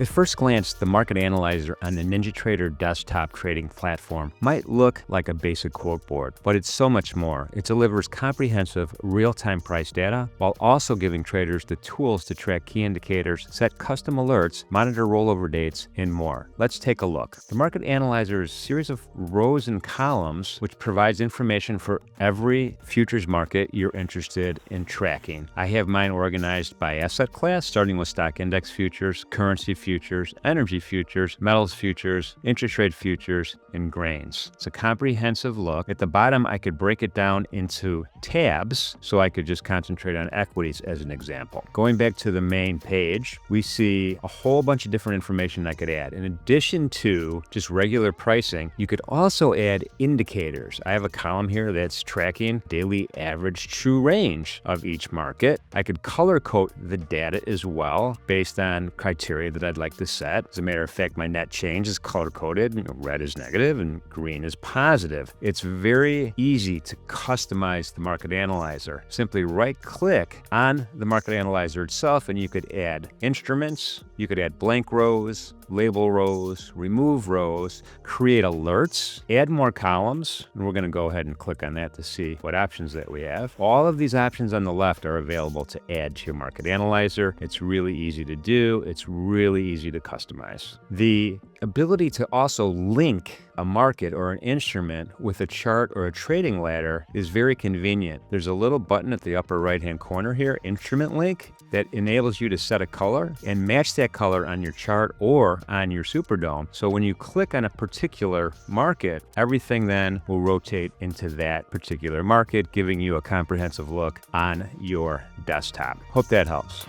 At first glance, the Market Analyzer on the NinjaTrader Desktop trading platform might look like a basic quote board, but it's so much more. It delivers comprehensive, real-time price data while also giving traders the tools to track key indicators, set custom alerts, monitor rollover dates, and more. Let's take a look. The Market Analyzer is a series of rows and columns which provides information for every futures market you're interested in tracking. I have mine organized by asset class, starting with stock index futures, currency futures, energy futures, metals futures, interest rate futures, and grains. It's a comprehensive look. At the bottom, I could break it down into tabs, so I could just concentrate on equities as an example. Going back to the main page, we see a whole bunch of different information I could add. In addition to just regular pricing, you could also add indicators. I have a column here that's tracking daily average true range of each market. I could color code the data as well based on criteria that I'd like to set. As a matter of fact, my net change is color coded. Red is negative and green is positive. It's very easy to customize the Market Analyzer. Simply right click on the Market Analyzer itself and you could add instruments, you could add blank rows, label rows, remove rows, create alerts, add more columns, and we're going to go ahead and click on that to see what options that we have. All of these options on the left are available to add to your Market Analyzer. It's really easy to do. It's really easy to customize. The ability to also link a market or an instrument with a chart or a trading ladder is very convenient. There's a little button at the upper right-hand corner here, Instrument Link, that enables you to set a color and match that color on your chart or on your Superdome. So when you click on a particular market, everything then will rotate into that particular market, giving you a comprehensive look on your desktop. Hope that helps.